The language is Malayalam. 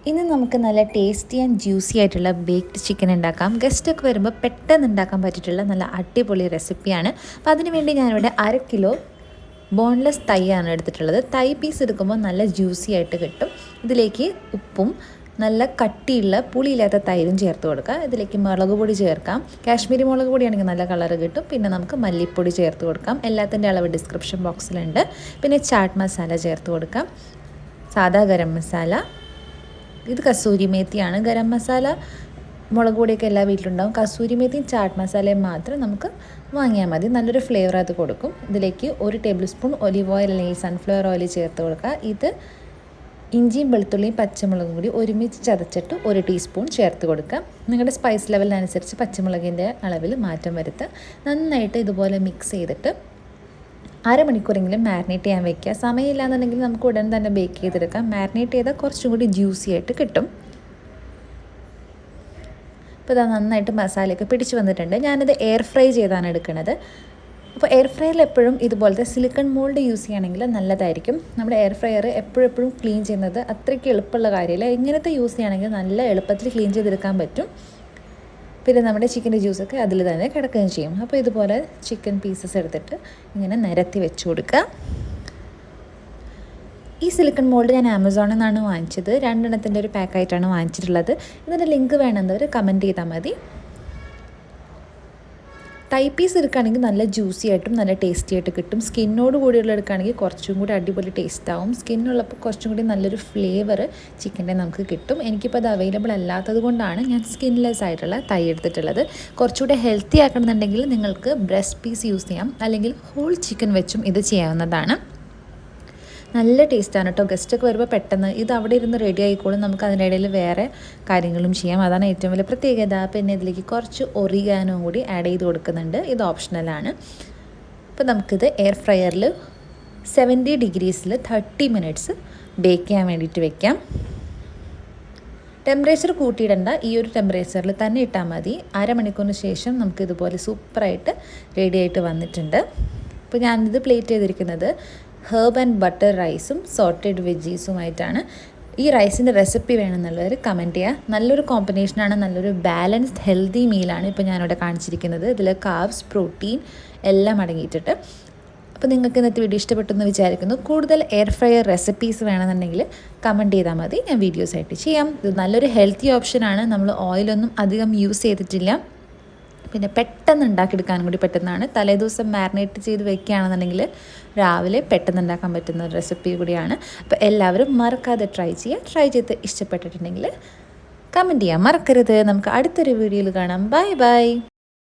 ഇന്ന് നമുക്ക് നല്ല ടേസ്റ്റി ആൻഡ് ജ്യൂസി ആയിട്ടുള്ള ബേക്ക്ഡ് ചിക്കൻ ഉണ്ടാക്കാം. ഗസ്റ്റൊക്കെ വരുമ്പോൾ പെട്ടെന്ന് ഉണ്ടാക്കാൻ പറ്റിയിട്ടുള്ള നല്ല അടിപൊളി റെസിപ്പിയാണ്. അപ്പോൾ അതിനുവേണ്ടി ഞാനിവിടെ 1/2 കിലോ ബോൺലെസ് തൈയാണ് എടുത്തിട്ടുള്ളത്. തൈ പീസ് എടുക്കുമ്പോൾ നല്ല ജ്യൂസി ആയിട്ട് കിട്ടും. ഇതിലേക്ക് ഉപ്പും നല്ല കട്ടിയുള്ള പുളിയില്ലാത്ത തൈരും ചേർത്ത് കൊടുക്കുക. ഇതിലേക്ക് മുളക് പൊടി ചേർക്കാം. കാശ്മീരി മുളക് പൊടിയാണെങ്കിൽ നല്ല കളർ കിട്ടും. പിന്നെ നമുക്ക് മല്ലിപ്പൊടി ചേർത്ത് കൊടുക്കാം. എല്ലാത്തിൻ്റെ അളവ് ഡിസ്ക്രിപ്ഷൻ ബോക്സിലുണ്ട്. പിന്നെ ചാട്ട് മസാല ചേർത്ത് കൊടുക്കാം. സാദാ ഗരം മസാല, ഇത് കസൂരി മേത്തിയാണ്. ഗരം മസാല മുളക് പൊടിയൊക്കെ എല്ലാ വീട്ടിലുണ്ടാവും. കസൂരി മേത്തിയും ചാട്ട് മസാലയും മാത്രം നമുക്ക് വാങ്ങിയാൽ മതി. നല്ലൊരു ഫ്ലേവർ അത് കൊടുക്കും. ഇതിലേക്ക് 1 ടേബിൾ സ്പൂൺ ഒലിവ് ഓയിൽ അല്ലെങ്കിൽ സൺഫ്ലവർ ഓയിൽ ചേർത്ത് കൊടുക്കുക. ഇത് ഇഞ്ചിയും വെളുത്തുള്ളിയും പച്ചമുളകും കൂടി ഒരുമിച്ച് ചതച്ചിട്ട് 1 ടീസ്പൂൺ ചേർത്ത് കൊടുക്കുക. നിങ്ങളുടെ സ്പൈസ് ലെവലിനനുസരിച്ച് പച്ചമുളകിൻ്റെ അളവിൽ മാറ്റം വരുത്തുക. നന്നായിട്ട് ഇതുപോലെ മിക്സ് ചെയ്തിട്ട് അരമണിക്കൂറെങ്കിലും മാരിനേറ്റ് ചെയ്യാൻ വെക്കുക. സമയമില്ലാന്നുണ്ടെങ്കിൽ നമുക്ക് ഉടൻ തന്നെ ബേക്ക് ചെയ്തെടുക്കാം. മാരിനേറ്റ് ചെയ്താൽ കുറച്ചും കൂടി ജ്യൂസി ആയിട്ട് കിട്ടും. ഇപ്പോൾ ഇത് നന്നായിട്ട് മസാലയൊക്കെ പിടിച്ച് വന്നിട്ടുണ്ട്. ഞാനിത് എയർ ഫ്രൈ ചെയ്താണ് എടുക്കുന്നത്. അപ്പോൾ എയർ ഫ്രയറിൽ എപ്പോഴും ഇതുപോലത്തെ സിലിക്കൺ മോൾഡ് യൂസ് ചെയ്യുകയാണെങ്കിൽ നല്ലതായിരിക്കും. നമ്മുടെ എയർ ഫ്രയർ എപ്പോഴും ക്ലീൻ ചെയ്യുന്നത് അത്രയ്ക്ക് എളുപ്പമുള്ള കാര്യമില്ല. ഇങ്ങനത്തെ യൂസ് ചെയ്യുകയാണെങ്കിൽ നല്ല എളുപ്പത്തിൽ ക്ലീൻ ചെയ്തെടുക്കാൻ പറ്റും. പിന്നെ നമ്മുടെ ചിക്കൻ്റെ ജ്യൂസൊക്കെ അതിൽ തന്നെ കിടക്കുകയും ചെയ്യും. അപ്പോൾ ഇതുപോലെ ചിക്കൻ പീസസ് എടുത്തിട്ട് ഇങ്ങനെ നിരത്തി വെച്ച് കൊടുക്കുക. ഈ സിലിക്കൺ മോൾഡ് ഞാൻ ആമസോണിൽ നിന്നാണ് വാങ്ങിച്ചത്. 2 എണ്ണത്തിൻ്റെ ഒരു പാക്കായിട്ടാണ് വാങ്ങിച്ചിട്ടുള്ളത്. ഇതിൻ്റെ ലിങ്ക് വേണമെന്നവർ കമൻറ്റ് ചെയ്താൽ മതി. തൈ പീസ് എടുക്കുകയാണെങ്കിൽ നല്ല ജ്യൂസി ആയിട്ടും നല്ല ടേസ്റ്റി ആയിട്ട് കിട്ടും. സ്കിന്നോട് കൂടിയുള്ള എടുക്കുകയാണെങ്കിൽ കുറച്ചും കൂടി അടിപൊളി ടേസ്റ്റ് ആവും. സ്കിന്നുള്ളപ്പോൾ കുറച്ചും കൂടി നല്ലൊരു ഫ്ലേവർ ചിക്കൻ്റെ നമുക്ക് കിട്ടും. എനിക്കിപ്പോൾ അത് അവൈലബിൾ അല്ലാത്തത് കൊണ്ടാണ് ഞാൻ സ്കിൻലെസ് ആയിട്ടുള്ള തൈ എടുത്തിട്ടുള്ളത്. കുറച്ചുകൂടി ഹെൽത്തി ആക്കണമെന്നുണ്ടെങ്കിൽ നിങ്ങൾക്ക് ബ്രസ്റ്റ് പീസ് യൂസ് ചെയ്യാം, അല്ലെങ്കിൽ ഹോൾ ചിക്കൻ വെച്ചും ഇത് ചെയ്യാവുന്നതാണ്. നല്ല ടേസ്റ്റാണ് കേട്ടോ. ഗസ്റ്റൊക്കെ വരുമ്പോൾ പെട്ടെന്ന് ഇത് അവിടെ ഇരുന്ന് റെഡി ആയിക്കോളും. നമുക്ക് അതിനിടയിൽ വേറെ കാര്യങ്ങളും ചെയ്യാം. അതാണ് ഏറ്റവും വലിയ പ്രത്യേകത. പിന്നെ ഇതിലേക്ക് കുറച്ച് ഒറിഗാനോ കൂടി ആഡ് ചെയ്ത് കൊടുക്കുന്നുണ്ട്. ഇത് ഓപ്ഷണലാണ്. അപ്പോൾ നമുക്കിത് എയർ ഫ്രയറിൽ 70 ഡിഗ്രീസിൽ 30 മിനിറ്റ്സ് ബേക്ക് ചെയ്യാൻ വേണ്ടിയിട്ട് വെക്കാം. ടെമ്പറേച്ചർ കൂട്ടിയിടണ്ട, ഈ ഒരു ടെമ്പറേച്ചറിൽ തന്നെ ഇട്ടാൽ മതി. അരമണിക്കൂറിന് ശേഷം നമുക്കിതുപോലെ സൂപ്പറായിട്ട് റെഡി ആയിട്ട് വന്നിട്ടുണ്ട്. അപ്പോൾ ഞാനിത് പ്ലേറ്റ് ചെയ്തിരിക്കുന്നത് ഹെർബ് ആൻഡ് ബട്ടർ റൈസും സോട്ടഡ് വെജീസുമായിട്ടാണ്. ഈ റൈസിൻ്റെ റെസിപ്പി വേണമെന്നുള്ളവർ കമൻറ്റ് ചെയ്യുക. നല്ലൊരു കോമ്പിനേഷനാണ്, നല്ലൊരു ബാലൻസ്ഡ് ഹെൽത്തി മീലാണ് ഇപ്പോൾ ഞാനിവിടെ കാണിച്ചിരിക്കുന്നത്. ഇതിൽ കാർബ്സ്, പ്രോട്ടീൻ എല്ലാം അടങ്ങിയിട്ടിട്ട്. അപ്പോൾ നിങ്ങൾക്ക് ഇന്നത്തെ വീഡിയോ ഇഷ്ടപ്പെട്ടെന്ന് വിചാരിക്കുന്നു. കൂടുതൽ എയർ ഫ്രയർ റെസിപ്പീസ് വേണമെന്നുണ്ടെങ്കിൽ കമൻറ്റ് ചെയ്താൽ മതി, ഞാൻ വീഡിയോസായിട്ട് ചെയ്യാം. ഇത് നല്ലൊരു ഹെൽത്തി ഓപ്ഷനാണ്. നമ്മൾ ഓയിലൊന്നും അധികം യൂസ് ചെയ്തിട്ടില്ല. പിന്നെ പെട്ടെന്ന് ഉണ്ടാക്കിയെടുക്കാനും കൂടി പറ്റുന്നതാണ്. തലേദിവസം മാരിനേറ്റ് ചെയ്ത് വെക്കുകയാണെന്നുണ്ടെങ്കിൽ രാവിലെ പെട്ടെന്ന് ഉണ്ടാക്കാൻ പറ്റുന്ന റെസിപ്പി കൂടിയാണ്. അപ്പോൾ എല്ലാവരും മറക്കാതെ ട്രൈ ചെയ്യുക. ട്രൈ ചെയ്ത് ഇഷ്ടപ്പെട്ടിട്ടുണ്ടെങ്കിൽ കമൻറ്റ് ചെയ്യാൻ മറക്കരുത്. നമുക്ക് അടുത്തൊരു വീഡിയോയിൽ കാണാം. Bye bye.